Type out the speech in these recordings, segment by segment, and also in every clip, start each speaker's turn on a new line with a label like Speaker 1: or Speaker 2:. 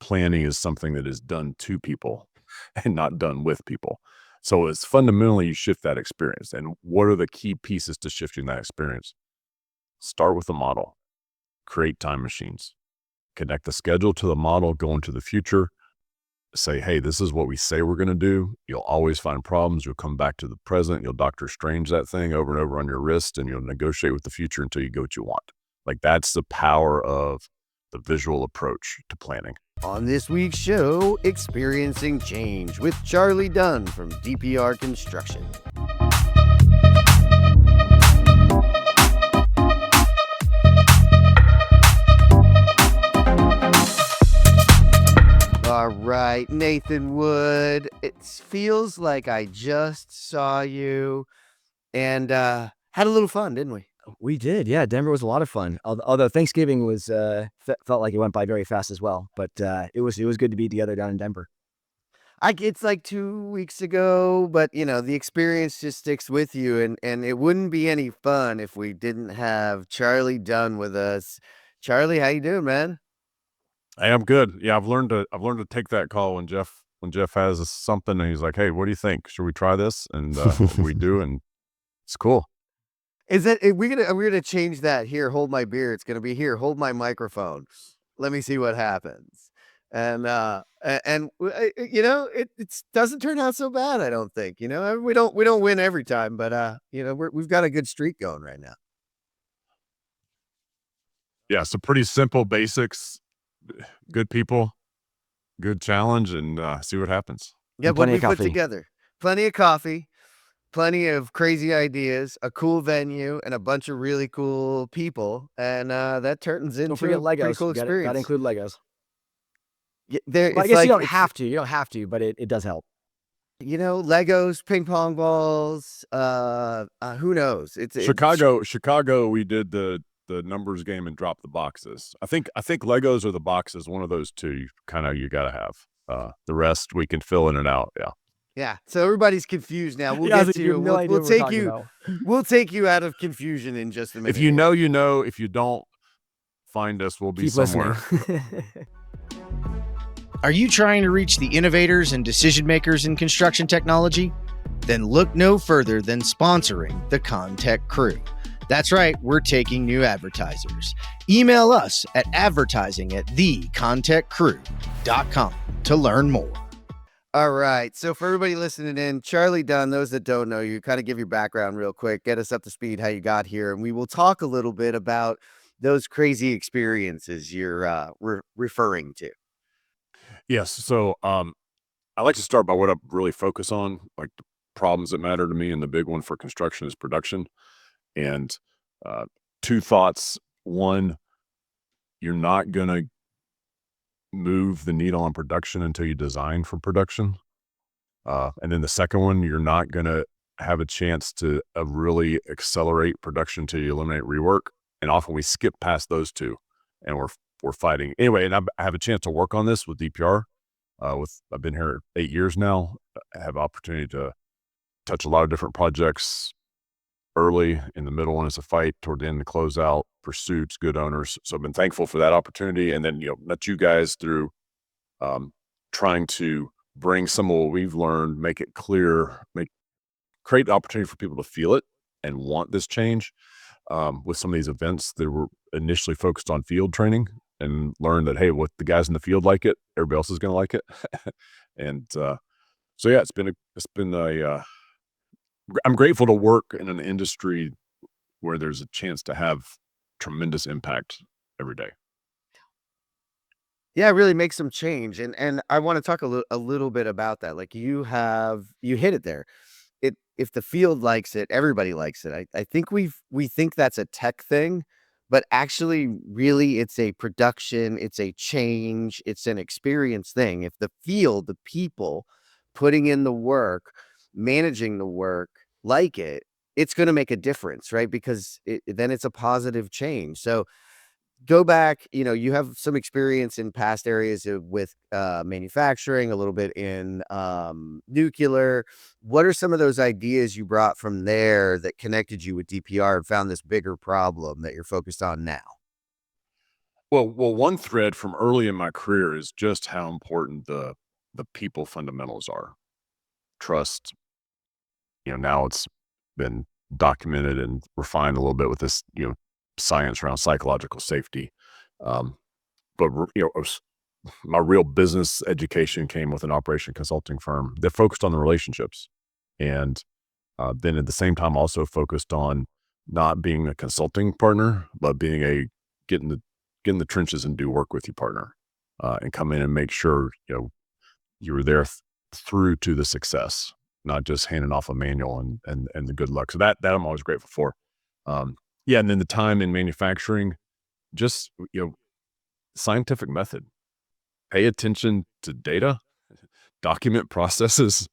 Speaker 1: planning is something that is done to people and not done with people. So it's fundamentally you shift that experience. And what are the key pieces to shifting that experience? Start with the model, create time machines, connect the schedule to the model, go into the future, say, hey, this is what we say we're going to do. You'll always find problems. You'll come back to the present. You'll Doctor Strange that thing over and over on your wrist, and you'll negotiate with the future until you get what you want. Like that's the power of the visual approach to planning.
Speaker 2: On this week's show, Experiencing Change with Charlie Dunn from DPR Construction. All right, Nathan Wood, it feels like I just saw you and had a little fun, didn't we?
Speaker 3: We did, yeah. Denver was a lot of fun. Although Thanksgiving was felt like it went by very fast as well. But it was good to be together down in Denver.
Speaker 2: It's like 2 weeks ago, but the experience just sticks with you, and it wouldn't be any fun if we didn't have Charlie Dunn with us. Charlie, how you doing, man?
Speaker 1: Hey, I'm good. Yeah, I've learned to take that call when Jeff has something and he's like, hey, what do you think? Should we try this? And we do, and it's cool.
Speaker 2: Is that we're gonna change that? Here, hold my beer. It's gonna be here. Hold my microphone. Let me see what happens. And it doesn't turn out so bad. I don't think. We don't win every time, but we've got a good streak going right now.
Speaker 1: Yeah, so pretty simple basics, good people, good challenge, and see what happens.
Speaker 2: Yeah, what we put together. Plenty of coffee. Plenty of crazy ideas, a cool venue, and a bunch of really cool people, and that turns into a
Speaker 3: Legos.
Speaker 2: Pretty cool experience.
Speaker 3: Gotta include Legos.
Speaker 2: Yeah,
Speaker 3: I guess you don't have to. You don't have to, but it does help.
Speaker 2: Legos, ping pong balls. Who knows? It's
Speaker 1: Chicago. We did the numbers game and dropped the boxes. I think Legos are the boxes. One of those two, you gotta have. The rest we can fill in and out. Yeah.
Speaker 2: Yeah, so everybody's confused now. We'll get to you. We'll take you out of confusion in just a minute.
Speaker 1: If you know, you know. If you don't, find us. We'll be somewhere.
Speaker 4: Are you trying to reach the innovators and decision makers in construction technology? Then look no further than sponsoring the ConTech Crew. That's right, we're taking new advertisers. Email us at advertising@thecontechcrew.com to learn more.
Speaker 2: All right. So for everybody listening in, Charlie Dunn, those that don't know you, kind of give your background real quick, get us up to speed how you got here. And we will talk a little bit about those crazy experiences you're referring to.
Speaker 1: Yes. So I like to start by what I really focus on, like the problems that matter to me. And the big one for construction is production. And two thoughts. One, you're not going to move the needle on production until you design for production. And then the second one, you're not going to have a chance to really accelerate production until you eliminate rework. And often we skip past those two and we're fighting. Anyway, and I have a chance to work on this with DPR. I've been here 8 years now. I have opportunity to touch a lot of different projects early, in the middle, when it's a fight, toward the end, the closeout, pursuits, good owners. So I've been thankful for that opportunity. And then, met you guys through trying to bring some of what we've learned, make it clear, create the opportunity for people to feel it and want this change with some of these events that were initially focused on field training, and learn that, hey, what the guys in the field like it, everybody else is going to like it. And so, yeah, it's been I'm grateful to work in an industry where there's a chance to have tremendous impact every day.
Speaker 2: Yeah, really make some change. And I want to talk a little bit about that. Like you hit it there. If the field likes it, everybody likes it. I think we think that's a tech thing, but actually really it's a production, it's a change, it's an experience thing. If the field, the people putting in the work, managing the work like it's going to make a difference, right? Because then it's a positive change. So go back, you have some experience in past areas with manufacturing, a little bit in nuclear. What are some of those ideas you brought from there that connected you with DPR and found this bigger problem that you're focused on now?
Speaker 1: Well, one thread from early in my career is just how important the people fundamentals are. Trust, now it's been documented and refined a little bit with this, science around psychological safety. Um, but my real business education came with an operation consulting firm that focused on the relationships, and then at the same time also focused on not being a consulting partner, but being a get in the trenches and do work with you partner, and come in and make sure you were there through to the success, not just handing off a manual and the good luck. So that I'm always grateful for. Yeah, and then the time in manufacturing, just scientific method. Pay attention to data, document processes,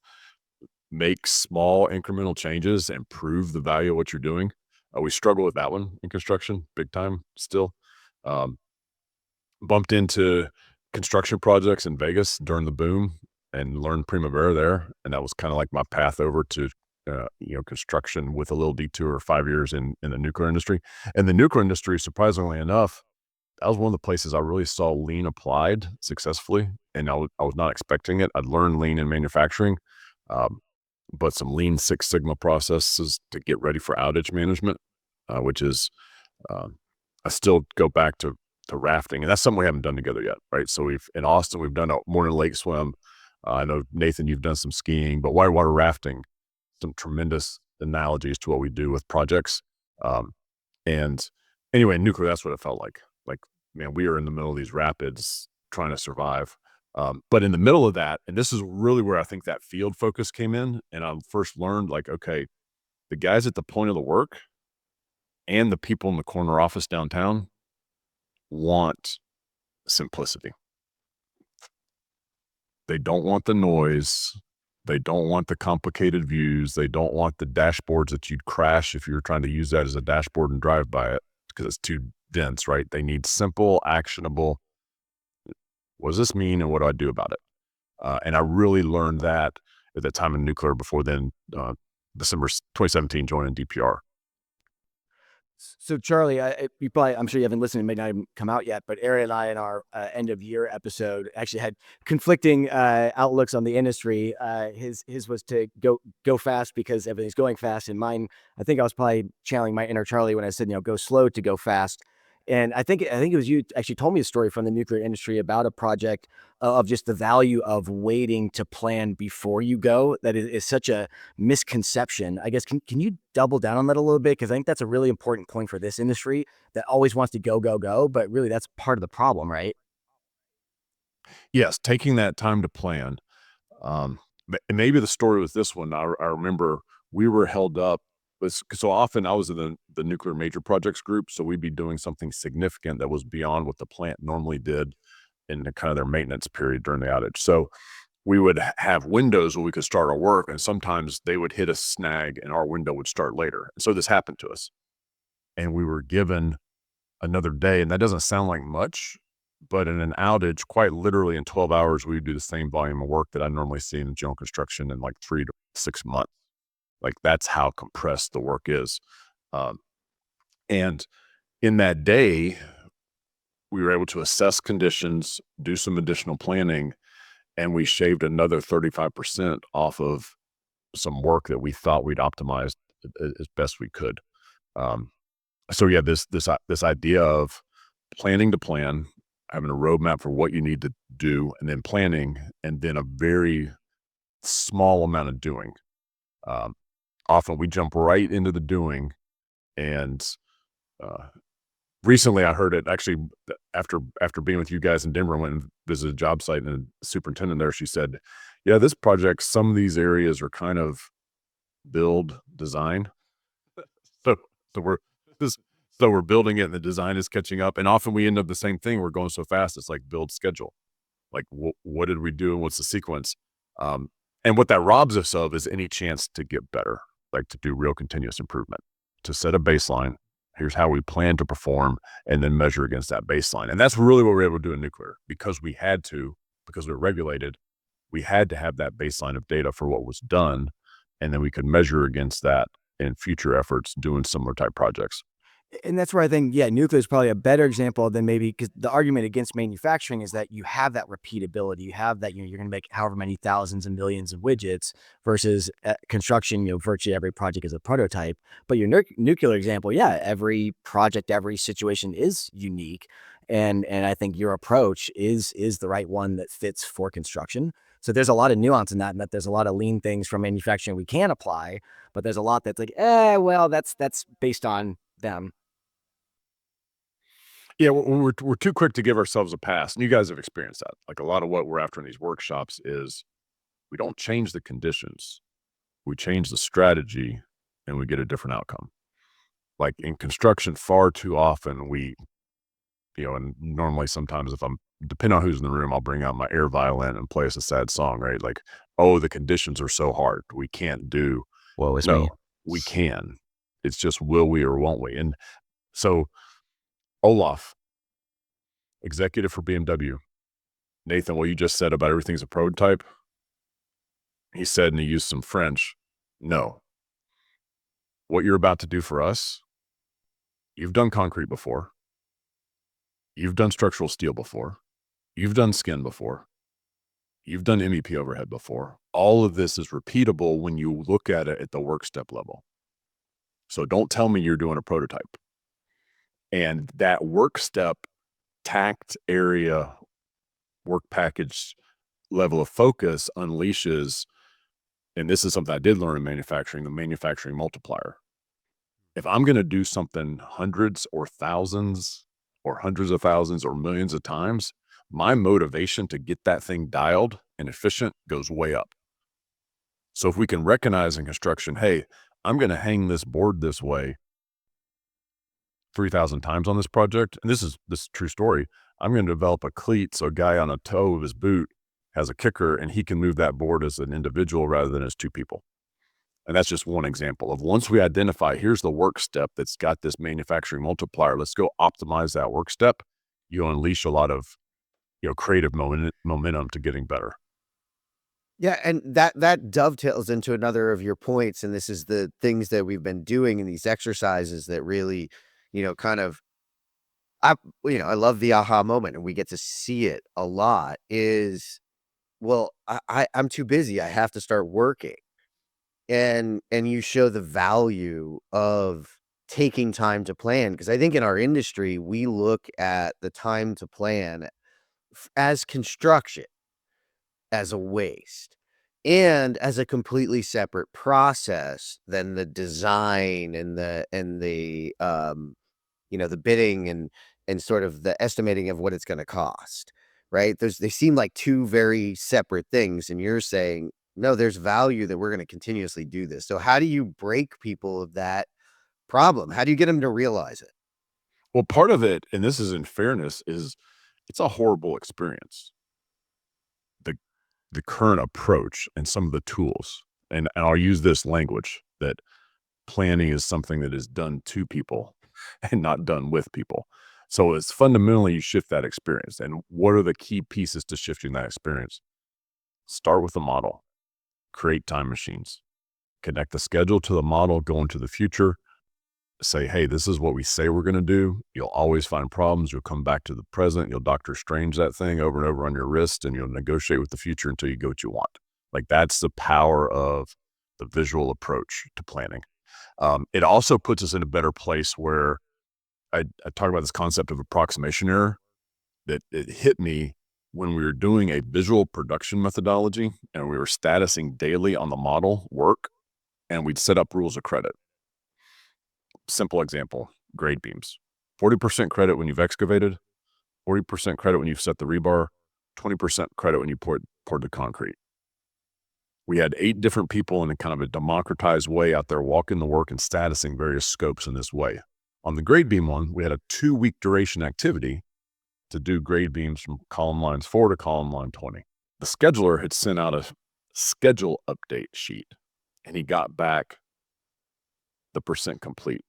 Speaker 1: make small incremental changes, and prove the value of what you're doing. We struggle with that one in construction, big time still. Um, Bumped into construction projects in Vegas during the boom and learned Primavera there, and that was kind of like my path over to construction with a little detour of 5 years in the nuclear industry. And the nuclear industry, surprisingly enough, that was one of the places I really saw lean applied successfully, and I was not expecting it. I'd learned lean in manufacturing, um, but some lean Six Sigma processes to get ready for outage management, which is um, I still go back to rafting, and that's something we haven't done together yet, right? So in Austin, we've done a morning lake swim. I know, Nathan, you've done some skiing, but whitewater rafting, some tremendous analogies to what we do with projects. Um, and anyway, nuclear, that's what it felt like. Like, man, we are in the middle of these rapids trying to survive. But in the middle of that, and this is really where I think that field focus came in, and I first learned, like, okay, the guys at the point of the work and the people in the corner office downtown want simplicity. They don't want the noise. They don't want the complicated views. They don't want the dashboards that you'd crash if you were trying to use that as a dashboard and drive by it because it's too dense, right? They need simple, actionable. What does this mean and what do I do about it? And I really learned that at that time in nuclear before then, December 2017, joining DPR.
Speaker 3: So Charlie, I'm sure you haven't listened. It may not even come out yet, but Aaron and I, in our end of year episode, actually had conflicting outlooks on the industry. His was to go fast because everything's going fast, and mine, I think I was probably channeling my inner Charlie when I said, go slow to go fast. And I think it was you actually told me a story from the nuclear industry about a project of just the value of waiting to plan before you go. That is such a misconception. I guess, can you double down on that a little bit? Because I think that's a really important point for this industry that always wants to go, go, go. But really, that's part of the problem, right?
Speaker 1: Yes, taking that time to plan. And maybe the story was this one. I remember we were held up. So often I was in the nuclear major projects group, so we'd be doing something significant that was beyond what the plant normally did in the kind of their maintenance period during the outage. So we would have windows where we could start our work, and sometimes they would hit a snag and our window would start later. And so this happened to us, and we were given another day, and that doesn't sound like much, but in an outage, quite literally in 12 hours, we would do the same volume of work that I normally see in general construction in like 3 to 6 months. Like, that's how compressed the work is. And in that day, we were able to assess conditions, do some additional planning, and we shaved another 35% off of some work that we thought we'd optimized as best we could. So yeah, this idea of planning to plan, having a roadmap for what you need to do, and then planning, and then a very small amount of doing. Often we jump right into the doing, and recently I heard it actually after being with you guys in Denver. I went and visited a job site, and the superintendent there, she said, yeah, this project, some of these areas are kind of build design. So we're building it, and the design is catching up, and often we end up the same thing. We're going so fast, it's like build schedule. Like, what did we do and what's the sequence? And what that robs us of is any chance to get better, like to do real continuous improvement, to set a baseline. Here's how we plan to perform, and then measure against that baseline. And that's really what we're able to do in nuclear, because we're regulated. We had to have that baseline of data for what was done, and then we could measure against that in future efforts doing similar type projects.
Speaker 3: And that's where I think, yeah, nuclear is probably a better example than maybe, because the argument against manufacturing is that you have that repeatability. You have that, you're going to make however many thousands and millions of widgets versus construction, virtually every project is a prototype. But your nuclear example, yeah, every project, every situation is unique. And I think your approach is the right one that fits for construction. So there's a lot of nuance in that, and that there's a lot of lean things from manufacturing we can apply, but there's a lot that's like, well, that's based on them.
Speaker 1: Yeah, we're too quick to give ourselves a pass, and you guys have experienced that. Like, a lot of what we're after in these workshops is we don't change the conditions, we change the strategy, and we get a different outcome. Like, in construction, far too often and normally sometimes if I'm depending on who's in the room, I'll bring out my air violin and play us a sad song, right? Like, oh, the conditions are so hard, we can't do.
Speaker 3: Woe is me.
Speaker 1: No, we can. It's just will we or won't we? And so Olaf, executive for BMW. Nathan, what you just said about everything's a prototype, he said, and he used some French. No. What you're about to do for us, you've done concrete before. You've done structural steel before. You've done skin before. You've done MEP overhead before. All of this is repeatable when you look at it at the work step level. So don't tell me you're doing a prototype. And that work step, tact area, work package level of focus unleashes, and this is something I did learn in manufacturing, the manufacturing multiplier. If I'm going to do something hundreds or thousands or hundreds of thousands or millions of times, my motivation to get that thing dialed and efficient goes way up. So if we can recognize in construction, hey, I'm going to hang this board this way 3,000 times on this project, and this is true story. I'm going to develop a cleat so a guy on a toe of his boot has a kicker and he can move that board as an individual rather than as two people. And that's just one example of once we identify, here's the work step that's got this manufacturing multiplier, let's go optimize that work step. You'll unleash a lot of creative momentum to getting better.
Speaker 2: Yeah, and that dovetails into another of your points, and this is the things that we've been doing in these exercises that really, kind of, I love the aha moment, and we get to see it a lot. Is well, I'm too busy. I have to start working, and you show the value of taking time to plan, because I think in our industry we look at the time to plan as construction, as a waste, and as a completely separate process than the design and the bidding and sort of the estimating of what it's going to cost, right? They seem like two very separate things, and you're saying no, there's value that we're going to continuously do this. So how do you break people of that problem? How do you get them to realize it?
Speaker 1: Well, part of it, and this is in fairness, is it's a horrible experience. The current approach and some of the tools, and I'll use this language, that planning is something that is done to people and not done with people. So it's fundamentally you shift that experience. And what are the key pieces to shifting that experience? Start with the model, create time machines, connect the schedule to the model, go into the future, say, hey, this is what we say we're going to do. You'll always find problems. You'll come back to the present. You'll Doctor Strange that thing over and over on your wrist, and you'll negotiate with the future until you get what you want. Like, that's the power of the visual approach to planning. It also puts us in a better place where I talk about this concept of approximation error that it hit me when we were doing a visual production methodology and we were statusing daily on the model work, and we'd set up rules of credit. Simple example, grade beams. 40% credit when you've excavated, 40% credit when you've set the rebar, 20% credit when you poured the concrete. We had 8 different people in a kind of a democratized way out there walking the work and statusing various scopes in this way. On the grade beam one, we had a 2-week duration activity to do grade beams from column lines 4 to column line 20. The scheduler had sent out a schedule update sheet, and he got back the percent complete.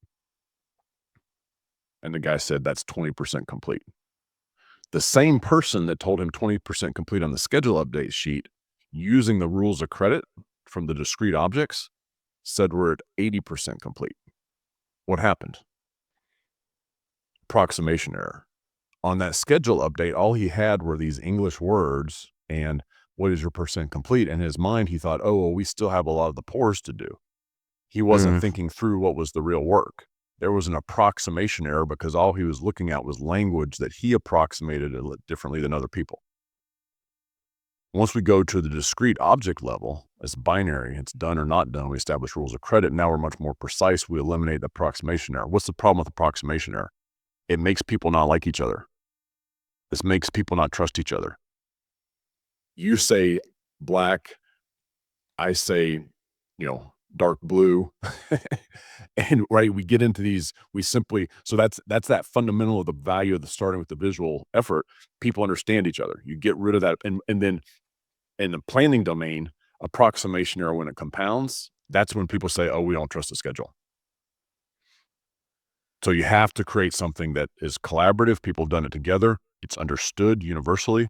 Speaker 1: And the guy said, that's 20% complete. The same person that told him 20% complete on the schedule update sheet, using the rules of credit from the discrete objects, said we're at 80% complete. What happened? approximation error. On that schedule update, all he had were these English words and what is your percent complete? In his mind, he thought, oh, well, we still have a lot of the pores to do. He wasn't thinking through what was the real work. There was an approximation error because all he was looking at was language that he approximated differently than other people. Once we go to the discrete object level, it's binary, it's done or not done. We establish rules of credit. Now we're much more precise. We eliminate the approximation error. What's the problem with approximation error? It makes people not like each other. This makes people not trust each other. You say black, I say, dark blue. And right, we get into these, so that's that fundamental of the value of the starting with the visual effort. People understand each other. You get rid of that. And then in the planning domain, approximation error, when it compounds, that's when people say, oh, we don't trust the schedule. So you have to create something that is collaborative. People have done it together. It's understood universally.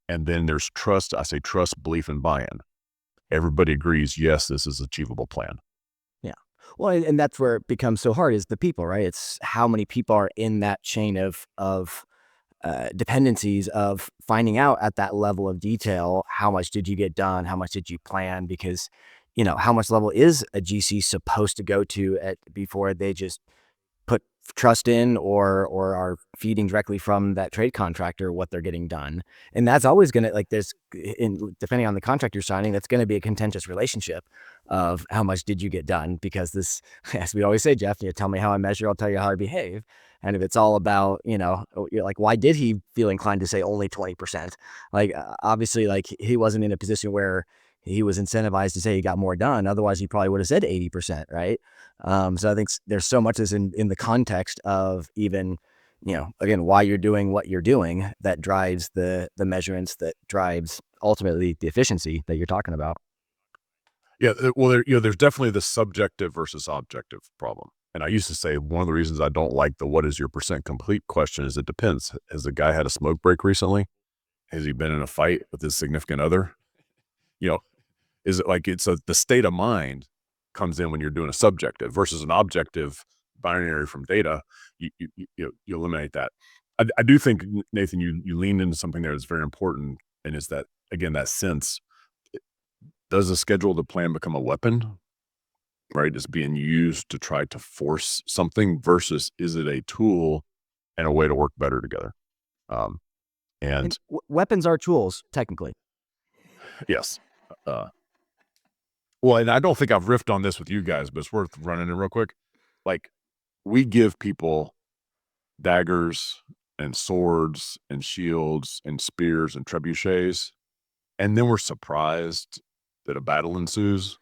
Speaker 1: And then there's trust. I say trust, belief, and buy-in. Everybody agrees, yes, this is an achievable plan.
Speaker 3: Yeah. Well, and that's where it becomes so hard is the people, right? It's how many people are in that chain of dependencies of finding out at that level of detail, how much did you get done? How much did you plan? Because, how much level is a GC supposed to go to before they just put trust in or are feeding directly from that trade contractor what they're getting done. And that's always going to, depending on the contract you're signing, that's going to be a contentious relationship of how much did you get done? Because this, as we always say, Jeff, tell me how I measure, I'll tell you how I behave. And if it's all about, you're like, why did he feel inclined to say only 20%? Like, obviously, like he wasn't in a position where he was incentivized to say he got more done. Otherwise, he probably would have said 80%, right? So I think there's so much that's in the context of even, again, why you're doing what you're doing that drives the measurements, that drives ultimately the efficiency that you're talking about.
Speaker 1: Yeah, well, there's definitely the subjective versus objective problem. And I used to say one of the reasons I don't like the what is your percent complete question is it depends. Has the guy had a smoke break recently? Has he been in a fight with his significant other? Is it like the state of mind comes in when you're doing a subjective versus an objective binary from data, you eliminate that. I do think, Nathan, you leaned into something there that's very important, and is that, again, that sense, does a schedule to plan become a weapon, right? It's being used to try to force something versus is it a tool and a way to work better together? And
Speaker 3: weapons are tools, technically.
Speaker 1: Yes. Well, and I don't think I've riffed on this with you guys, but it's worth running in real quick. Like, we give people daggers and swords and shields and spears and trebuchets, and then we're surprised that a battle ensues.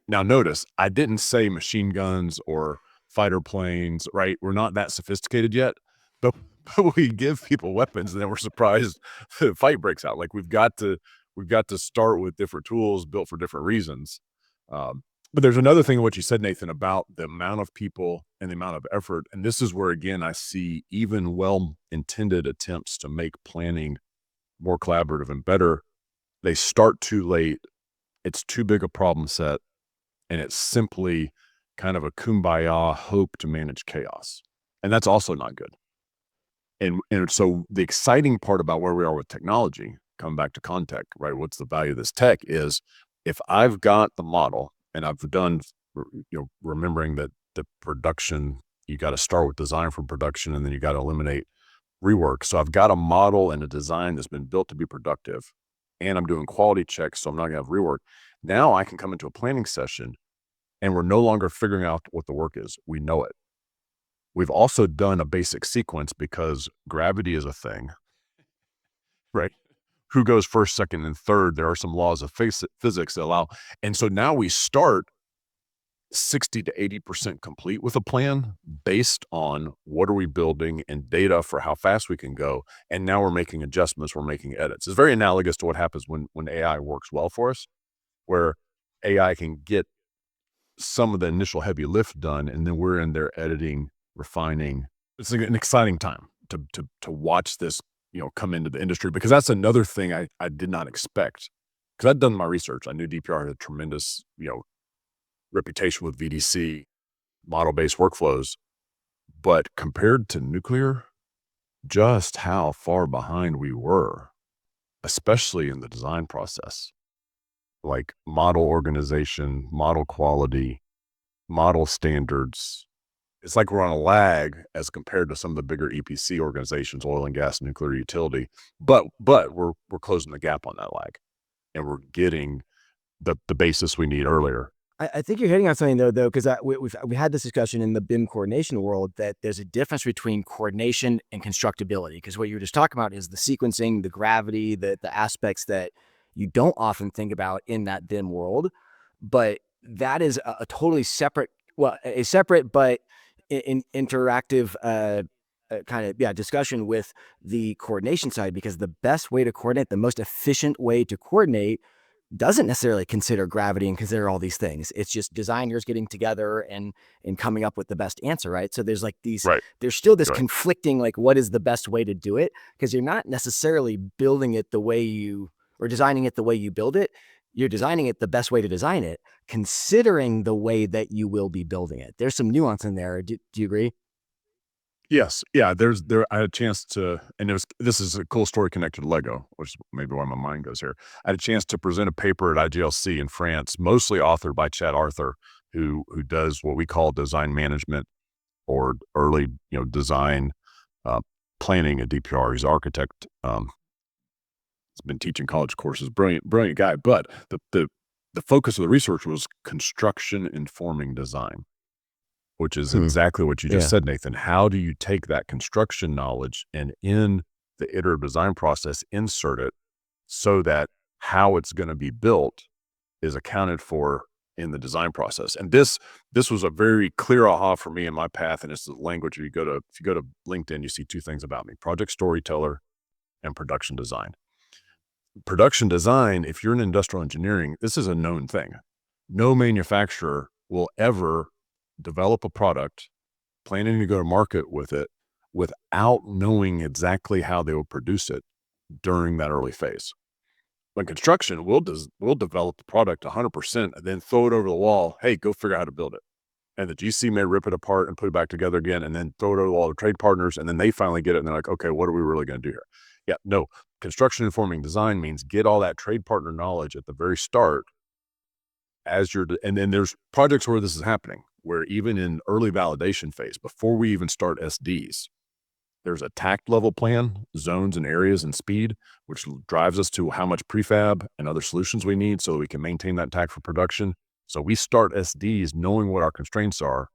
Speaker 1: Now, notice, I didn't say machine guns or fighter planes, right? We're not that sophisticated yet, but we give people weapons, and then we're surprised the fight breaks out. Like, we've got to start with different tools built for different reasons. But there's another thing in what you said, Nathan, about the amount of people and the amount of effort. And this is where, again, I see even well-intended attempts to make planning more collaborative and better. They start too late. It's too big a problem set. And it's simply kind of a kumbaya hope to manage chaos. And that's also not good. And so the exciting part about where we are with technology, coming back to ConTech, right? What's the value of this tech is if I've got the model and I've done, remembering that the production, you got to start with design for production and then you got to eliminate rework. So I've got a model and a design that's been built to be productive and I'm doing quality checks. So I'm not going to have rework. Now I can come into a planning session and we're no longer figuring out what the work is. We know it. We've also done a basic sequence because gravity is a thing, right? Who goes first, second, and third? There are some laws of physics that allow. And so now we start 60 to 80% complete with a plan based on what are we building and data for how fast we can go. And now we're making adjustments, we're making edits. It's very analogous to what happens when AI works well for us, where AI can get some of the initial heavy lift done, and then we're in there editing, refining. It's an exciting time to watch this, come into the industry, because that's another thing I did not expect. Because I'd done my research. I knew DPR had a tremendous, reputation with VDC, model-based workflows. But compared to nuclear, just how far behind we were, especially in the design process, like model organization, model quality, model standards. It's like we're on a lag as compared to some of the bigger EPC organizations, oil and gas, nuclear utility. But we're closing the gap on that lag, and we're getting the basis we need earlier.
Speaker 3: I think you're hitting on something though, because we had this discussion in the BIM coordination world that there's a difference between coordination and constructability. Because what you were just talking about is the sequencing, the gravity, the aspects that you don't often think about in that BIM world. But that is a totally separate, a separate but interactive kind of discussion with the coordination side, because the best way to coordinate, the most efficient way to coordinate, doesn't necessarily consider gravity and consider all these things. It's just designers getting together and coming up with the best answer, right? So there's like these,
Speaker 1: Right.
Speaker 3: there's still this
Speaker 1: Right.
Speaker 3: conflicting, like, what is the best way to do it? Because you're not necessarily building it the way you, or designing it the way you build it. You're designing it the best way to design it, considering the way that you will be building it. There's some nuance in there. Do you agree?
Speaker 1: Yes. Yeah. I had a chance to, and this is a cool story connected to Lego, which is maybe why my mind goes here. I had a chance to present a paper at IGLC in France, mostly authored by Chad Arthur, who does what we call design management or early, design planning at DPR. He's an architect. He's been teaching college courses. Brilliant guy. But the focus of the research was construction informing design, which is exactly what you just said, Nathan. How do you take that construction knowledge and in the iterative design process, insert it so that how it's going to be built is accounted for in the design process? And this was a very clear aha for me in my path. And it's the language. If you go to LinkedIn, you see two things about me: project storyteller and production design. Production design, if you're in industrial engineering, this is a known thing. No manufacturer will ever develop a product, planning to go to market with it, without knowing exactly how they will produce it during that early phase. When construction, we'll develop the product 100% and then throw it over the wall. Hey, go figure out how to build it. And the GC may rip it apart and put it back together again, and then throw it over all the trade partners, and then they finally get it, and they're like, okay, what are we really going to do here? Yeah, no. Construction informing design means get all that trade partner knowledge at the very start and then there's projects where this is happening, where even in early validation phase, before we even start SDs, there's a tact level plan, zones and areas and speed, which drives us to how much prefab and other solutions we need so that we can maintain that tact for production. So we start SDs knowing what our constraints are.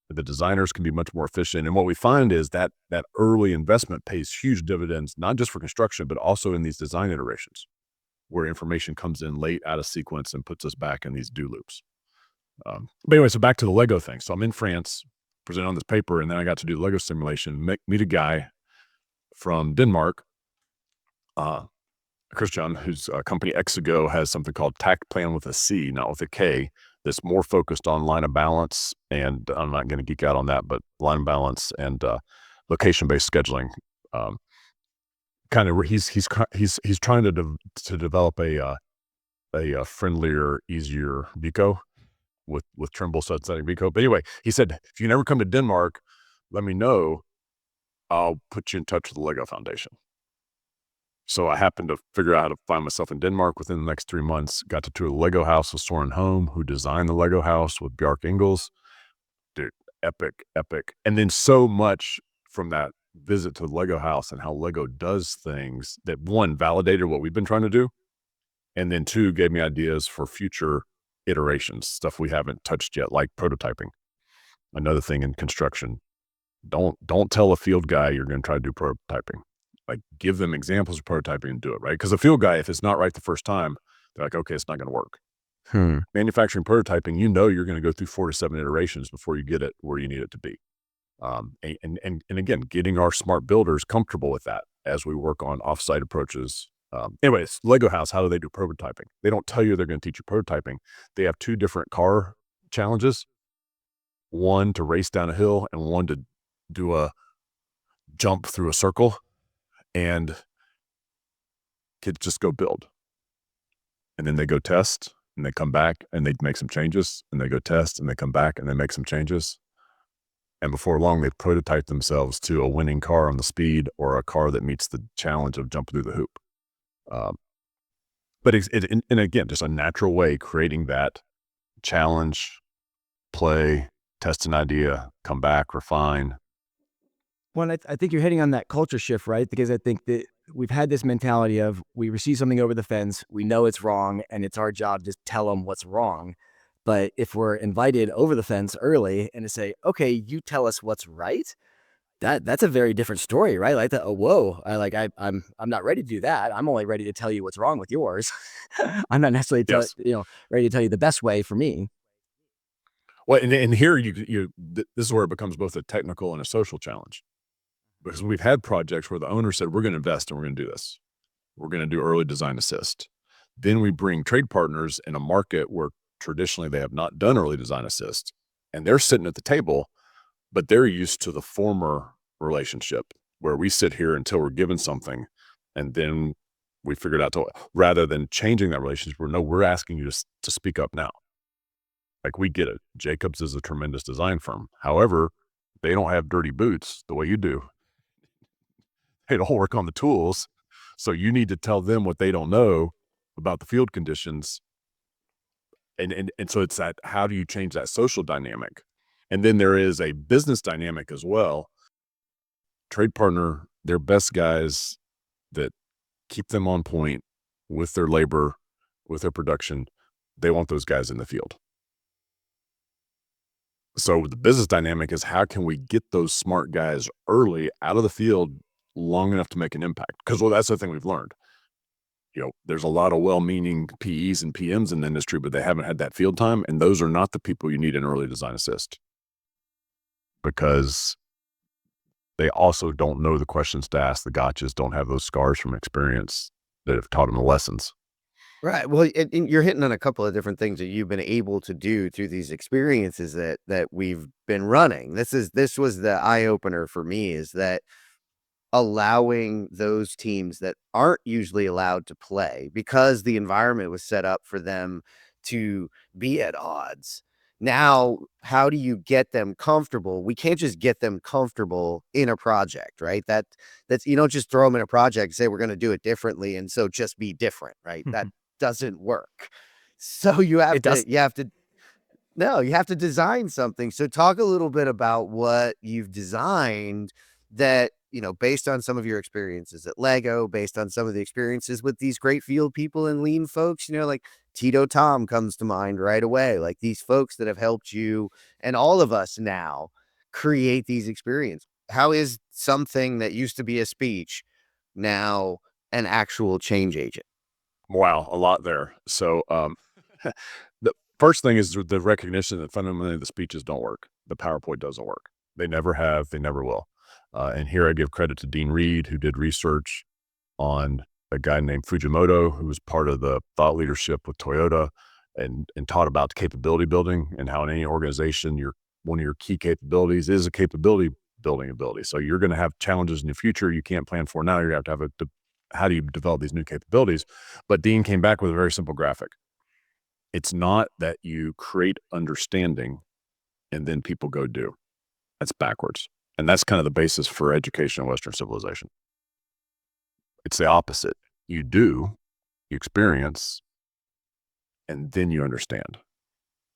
Speaker 1: The designers can be much more efficient. And what we find is that early investment pays huge dividends, not just for construction, but also in these design iterations, where information comes in late out of sequence and puts us back in these do loops. But anyway, so back to the Lego thing. So I'm in France, presenting on this paper, and then I got to do the Lego simulation, meet a guy from Denmark, Christian, whose company Exigo has something called TAC Plan with a C, not with a K, that's more focused on line of balance. And I'm not going to geek out on that, but line of balance and location-based scheduling. He's trying to develop a friendlier, easier Vico with Trimble sunsetting Vico. But anyway, he said, if you never come to Denmark, let me know. I'll put you in touch with the Lego Foundation. So I happened to figure out how to find myself in Denmark within the next 3 months. Got to tour the Lego house with Soren Holm, who designed the Lego house with Bjarke Ingels. Dude, epic. And then so much from that visit to the Lego house and how Lego does things that, one, validated what we've been trying to do, and then two, gave me ideas for future iterations, stuff we haven't touched yet, like prototyping. Another thing in construction, don't tell a field guy you're going to try to do prototyping. Like, give them examples of prototyping and do it right. Because a field guy, if it's not right the first time, they're like, okay, it's not going to work. Manufacturing prototyping, you're going to go through 4 to 7 iterations before you get it where you need it to be. And again, getting our smart builders comfortable with that as we work on offsite approaches. Anyways, Lego house, how do they do prototyping? They don't tell you they're going to teach you prototyping. They have 2 different car challenges, one to race down a hill and one to do a jump through a circle, and kids just go build. And then they go test and they come back and they make some changes, and they go test and they come back and they make some changes. And before long, they've prototyped themselves to a winning car on the speed or a car that meets the challenge of jumping through the hoop. But and again, just a natural way, creating that challenge, play, test an idea, come back, refine.
Speaker 3: Well, I think you're hitting on that culture shift, right? Because I think that we've had this mentality of we receive something over the fence, we know it's wrong, and it's our job to tell them what's wrong. But if we're invited over the fence early and to say, okay, you tell us what's right, that's a very different story, right? Like that. Oh, whoa! I'm not ready to do that. I'm only ready to tell you what's wrong with yours. I'm not necessarily
Speaker 1: Yes.
Speaker 3: ready to tell you the best way for me.
Speaker 1: Well, and here this is where it becomes both a technical and a social challenge, because we've had projects where the owner said, we're going to invest and we're going to do this. We're going to do early design assist. Then we bring trade partners in a market where traditionally they have not done early design assist, and they're sitting at the table, but they're used to the former relationship where we sit here until we're given something, and then we figured out rather than changing that relationship, we're asking you to speak up now. Like, we get it. Jacobs is a tremendous design firm. However, they don't have dirty boots the way you do. They don't work on the tools. So you need to tell them what they don't know about the field conditions. And so it's that, how do you change that social dynamic? And then there is a business dynamic as well. Trade partner, they're best guys that keep them on point with their labor, with their production. They want those guys in the field. So the business dynamic is, how can we get those smart guys early out of the field long enough to make an impact? Because, well, that's the thing we've learned. There's a lot of well-meaning PEs and PMs in the industry, but they haven't had that field time. And those are not the people you need in early design assist, because they also don't know the questions to ask, the gotchas, don't have those scars from experience that have taught them the lessons.
Speaker 2: Right. Well, and you're hitting on a couple of different things that you've been able to do through these experiences that we've been running. This was the eye opener for me, is that allowing those teams that aren't usually allowed to play, because the environment was set up for them to be at odds. Now, how do you get them comfortable? We can't just get them comfortable in a project, right? That's you don't just throw them in a project and say we're going to do it differently, and so just be different, right? That doesn't work. So you have to design something. So talk a little bit about what you've designed that, based on some of your experiences at Lego, based on some of the experiences with these great field people and lean folks, like Tito Tom comes to mind right away. Like these folks that have helped you and all of us now create these experiences. How is something that used to be a speech now an actual change agent?
Speaker 1: Wow, a lot there. So the first thing is the recognition that fundamentally the speeches don't work. The PowerPoint doesn't work. They never have, they never will. And here I give credit to Dean Reed, who did research on a guy named Fujimoto, who was part of the thought leadership with Toyota, and taught about capability building, and how in any organization, one of your key capabilities is a capability building ability. So you're going to have challenges in the future you can't plan for now. You have to have how do you develop these new capabilities? But Dean came back with a very simple graphic. It's not that you create understanding and then people go do. That's backwards. And that's kind of the basis for education in Western civilization. It's the opposite. You do, you experience, and then you understand.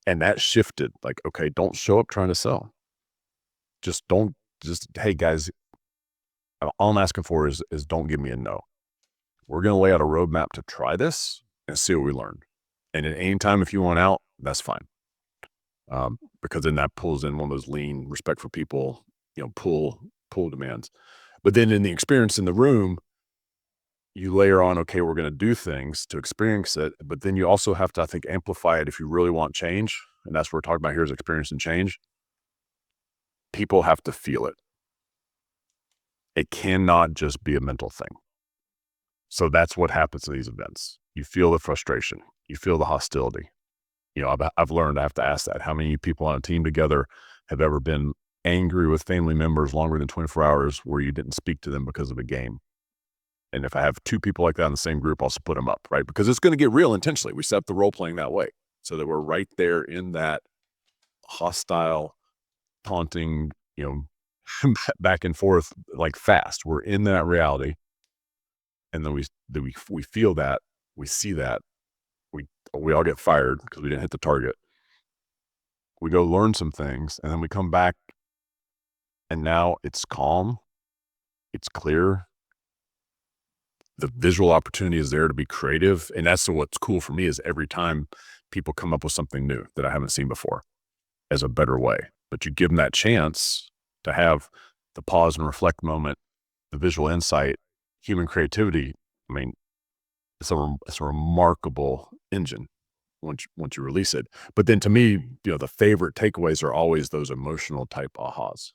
Speaker 1: And that shifted, like, okay, don't show up trying to sell. Hey guys, all I'm asking for is don't give me a no. We're going to lay out a roadmap to try this and see what we learn. And at any time, if you want out, that's fine. Because then that pulls in one of those lean, respect for people, pull demands. But then in the experience in the room, you layer on, okay, we're going to do things to experience it, but then you also have to, I think, amplify it if you really want change. And that's what we're talking about here, is experience and change. People have to feel it. It cannot just be a mental thing. So that's what happens at these events. You feel the frustration. You feel the hostility. I've learned I have to ask that. How many people on a team together have ever been angry with family members longer than 24 hours where you didn't speak to them because of a game? And if I have two people like that in the same group, I'll split them up, right? Because it's going to get real intentionally. We set up the role playing that way so that we're right there in that hostile, taunting, you know, back and forth like fast. We're in that reality. And then we feel that, we see that, we all get fired because we didn't hit the target. We go learn some things, and then we come back, and now it's calm, it's clear. The visual opportunity is there to be creative. And that's what's cool for me is every time people come up with something new that I haven't seen before as a better way. But you give them that chance to have the pause and reflect moment, the visual insight, human creativity. I mean, it's a remarkable engine once you release it. But then to me, the favorite takeaways are always those emotional type ahas.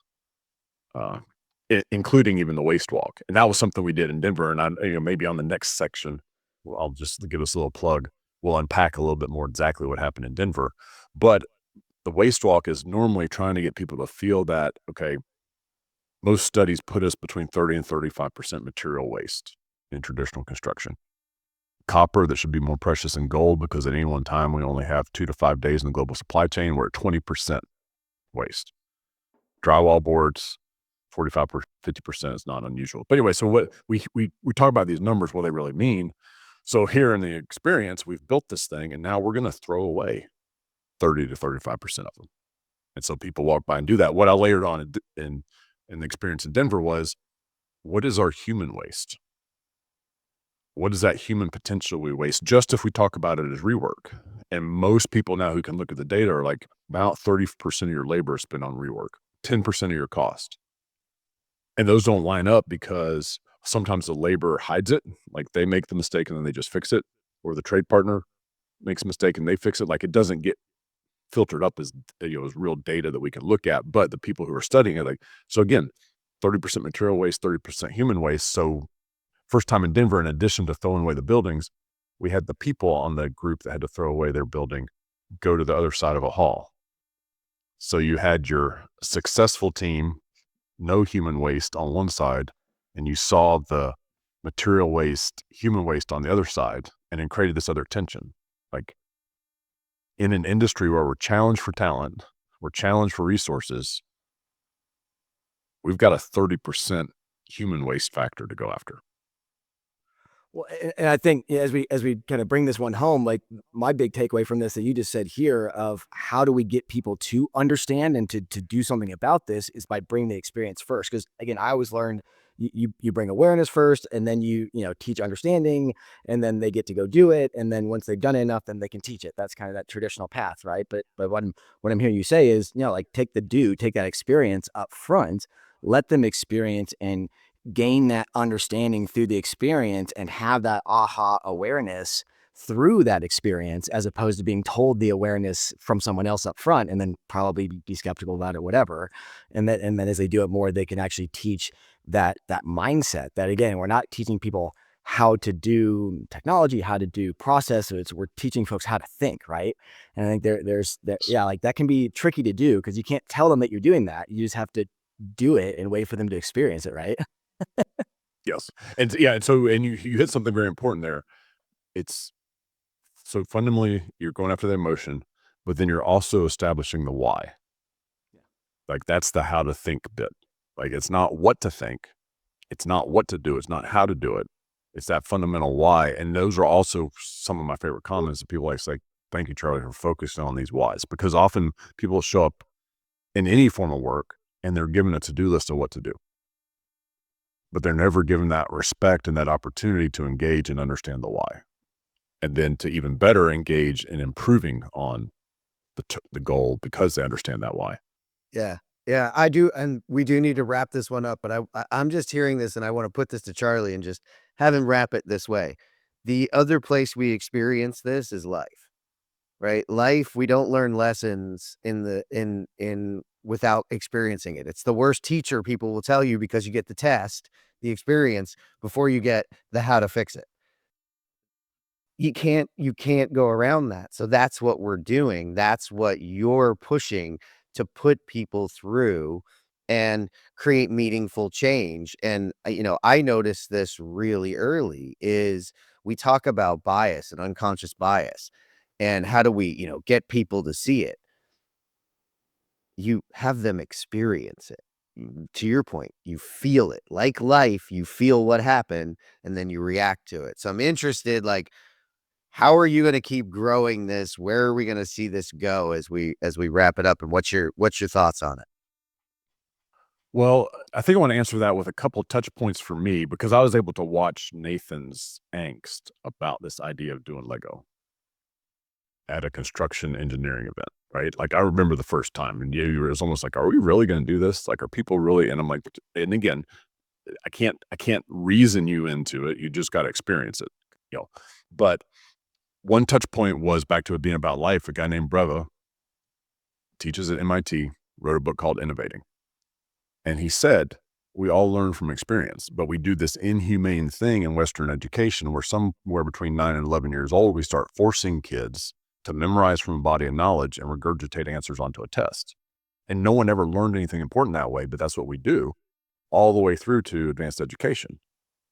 Speaker 1: Including even the waste walk. And that was something we did in Denver. And maybe on the next section, well, I'll just give us a little plug. We'll unpack a little bit more exactly what happened in Denver. But the waste walk is normally trying to get people to feel that, okay, most studies put us between 30 and 35% material waste in traditional construction. Copper, that should be more precious than gold, because at any one time we only have 2 to 5 days in the global supply chain. We're at 20% waste. Drywall boards, 45 or 50% is not unusual. But anyway, so what we talk about these numbers, what they really mean. So here in the experience, we've built this thing, and now we're going to throw away 30 to 35% of them. And so people walk by and do that. What I layered on in the experience in Denver was, what is our human waste? What is that human potential we waste? Just if we talk about it as rework. And most people now who can look at the data are like, about 30% of your labor is spent on rework, 10% of your cost. And those don't line up because sometimes the labor hides it. Like they make the mistake and then they just fix it. Or the trade partner makes a mistake and they fix it. Like it doesn't get filtered up as, as real data that we can look at. But the people who are studying it, like, so again, 30% material waste, 30% human waste. So first time in Denver, in addition to throwing away the buildings, we had the people on the group that had to throw away their building go to the other side of a hall. So you had your successful team, no human waste on one side, and you saw the material waste, human waste on the other side, and it created this other tension. Like in an industry where we're challenged for talent, we're challenged for resources, we've got a 30% human waste factor to go after.
Speaker 3: Well, and I think as we kind of bring this one home, like my big takeaway from this that you just said here of how do we get people to understand and to do something about this is by bringing the experience first. Because again, I always learned you bring awareness first, and then you teach understanding, and then they get to go do it, and then once they've done it enough, then they can teach it. That's kind of that traditional path, right? But what I'm hearing you say is like take that experience up front, let them experience and gain that understanding through the experience and have that aha awareness through that experience, as opposed to being told the awareness from someone else up front and then probably be skeptical about it, whatever. And then as they do it more, they can actually teach that mindset that, again, we're not teaching people how to do technology, how to do processes. We're teaching folks how to think, right? And I think there's that, like that can be tricky to do because you can't tell them that you're doing that. You just have to do it and wait for them to experience it, right?
Speaker 1: Yes. And you hit something very important there. It's so fundamentally you're going after the emotion, but then you're also establishing the why.
Speaker 3: Yeah.
Speaker 1: Like that's the how to think bit. Like it's not what to think. It's not what to do. It's not how to do it. It's that fundamental why. And those are also some of my favorite comments that people like say, thank you, Charlie, for focusing on these whys, because often people show up in any form of work and they're given a to-do list of what to do. But they're never given that respect and that opportunity to engage and understand the why. And then to even better engage in improving on the goal because they understand that why.
Speaker 2: Yeah. Yeah, I do. And we do need to wrap this one up, but I'm just hearing this and I want to put this to Charlie and just have him wrap it this way. The other place we experience this is life, right? Life, we don't learn lessons in without experiencing it. It's the worst teacher, people will tell you, because you get the test, the experience, before you get the how to fix it. You can't go around that. So that's what we're doing. That's what you're pushing to put people through and create meaningful change. And I noticed this really early is we talk about bias and unconscious bias and how do we, get people to see it. You have them experience it. to your point, you feel it. Like life, you feel what happened and then you react to it. So I'm interested, like, how are you going to keep growing this? Where are we going to see this go as we wrap it up? And what's your thoughts on it?
Speaker 1: Well, I think I want to answer that with a couple touch points for me because I was able to watch Nathan's angst about this idea of doing Lego at a construction engineering event, right? Like I remember the first time and it was almost like, are we really going to do this? Like, are people really? And I'm like, and again, I can't reason you into it. You just got to experience it, you know. But one touch point was back to it being about life. A guy named Breva teaches at MIT, wrote a book called Innovating. And he said, we all learn from experience, but we do this inhumane thing in Western education where somewhere between 9 and 11 years old, we start forcing kids to memorize from a body of knowledge and regurgitate answers onto a test. And no one ever learned anything important that way, but that's what we do all the way through to advanced education.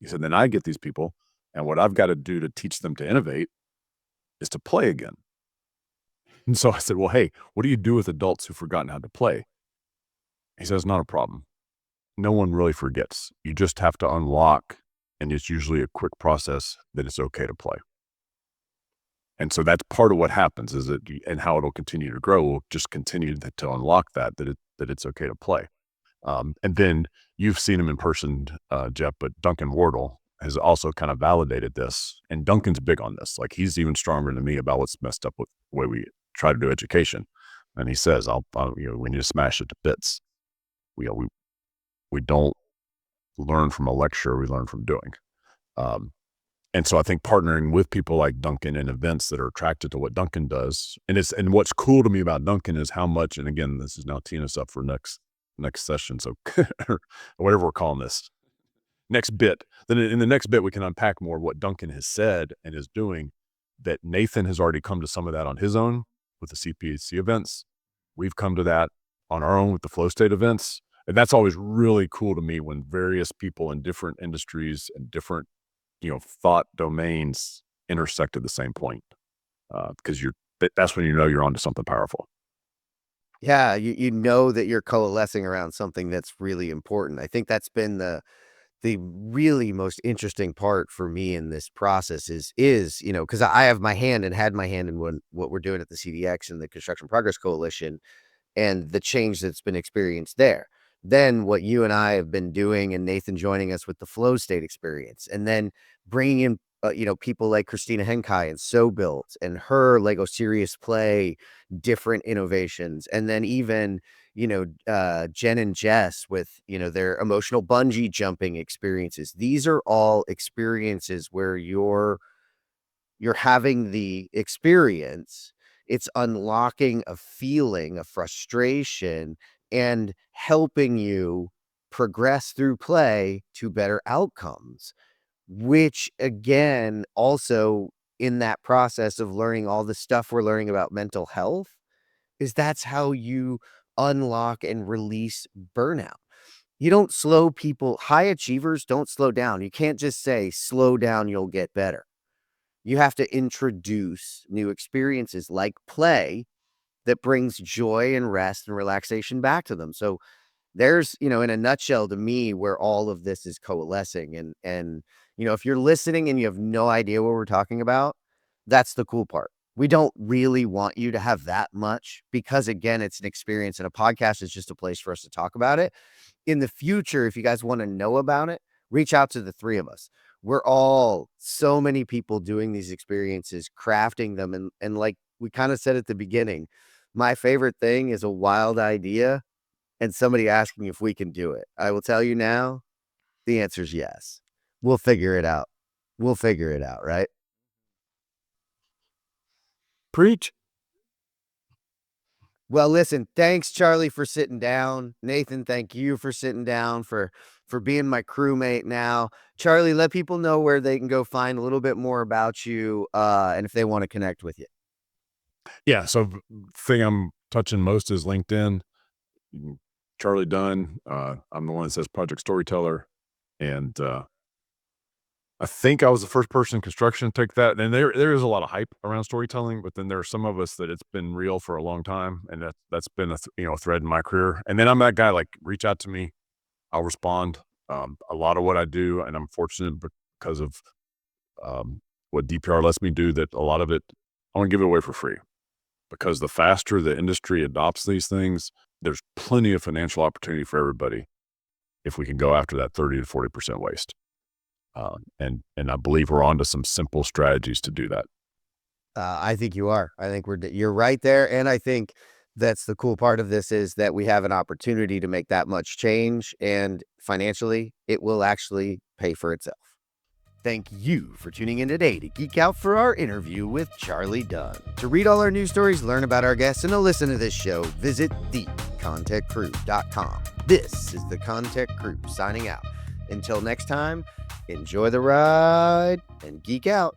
Speaker 1: He said, then I get these people, and what I've got to do to teach them to innovate is to play again. And so I said, well, hey, what do you do with adults who've forgotten how to play? He says, not a problem. No one really forgets. You just have to unlock, and it's usually a quick process that it's okay to play. And so that's part of what happens is that, and how it'll continue to grow, will just continue to unlock that it's okay to play. And then you've seen him in person, Jeff, but Duncan Wardle has also kind of validated this. And Duncan's big on this. Like he's even stronger than me about what's messed up with the way we try to do education. And he says, we need to smash it to bits. We don't learn from a lecture, we learn from doing. And so I think partnering with people like Duncan in events that are attracted to what Duncan does, and what's cool to me about Duncan is how much, and again, this is now teeing us up for next session. So whatever we're calling this next bit, then in the next bit, we can unpack more of what Duncan has said and is doing, that Nathan has already come to some of that on his own with the CPHC events. We've come to that on our own with the flow state events. And that's always really cool to me when various people in different industries and different, thought domains intersect at the same point. Because that's when you know you're onto something powerful.
Speaker 2: Yeah, you know that you're coalescing around something that's really important. I think that's been the really most interesting part for me in this process is because I have my hand and had my hand in what we're doing at the CDX and the Construction Progress Coalition and the change that's been experienced there. Then what you and I have been doing and Nathan joining us with the flow state experience, and then bringing in, people like Christina Henkai and So Built and her Lego Serious Play, different innovations. And then even, Jen and Jess with, their emotional bungee jumping experiences. These are all experiences where you're having the experience, it's unlocking a feeling of frustration and helping you progress through play to better outcomes, which again, also in that process of learning all the stuff we're learning about mental health, is that's how you unlock and release burnout. You don't slow people, high achievers don't slow down. You can't just say, slow down, you'll get better. You have to introduce new experiences like play that brings joy and rest and relaxation back to them. So there's, in a nutshell to me, where all of this is coalescing. And if you're listening and you have no idea what we're talking about, that's the cool part. We don't really want you to have that much because, again, it's an experience and a podcast is just a place for us to talk about it. In the future, if you guys want to know about it, reach out to the three of us. We're all so many people doing these experiences, crafting them. And like we kind of said at the beginning, my favorite thing is a wild idea and somebody asking if we can do it. I will tell you now, the answer is yes. We'll figure it out. Right?
Speaker 3: Preach.
Speaker 2: Well, listen, thanks, Charlie, for sitting down. Nathan, thank you for sitting down, for being my crewmate now. Charlie, let people know where they can go find a little bit more about you and if they want to connect with you.
Speaker 1: Yeah. So thing I'm touching most is LinkedIn. Charlie Dunn. I'm the one that says Project Storyteller. And I think I was the first person in construction to take that, and there is a lot of hype around storytelling, but then there are some of us that it's been real for a long time, and that's been a thread in my career. And then I'm that guy, like, reach out to me, I'll respond. A lot of what I do, and I'm fortunate because of what DPR lets me do, that a lot of it I want to give it away for free, because the faster the industry adopts these things, there's plenty of financial opportunity for everybody if we can go after that 30 to 40% waste. And I believe we're onto some simple strategies to do that.
Speaker 2: I think you are. I think you're right there. And I think that's the cool part of this, is that we have an opportunity to make that much change, and financially it will actually pay for itself. Thank you for tuning in today to geek out for our interview with Charlie Dunn. To read all our news stories, learn about our guests, and to listen to this show, visit thecontechcrew.com. This is the ConTech Crew signing out. Until next time, enjoy the ride and geek out.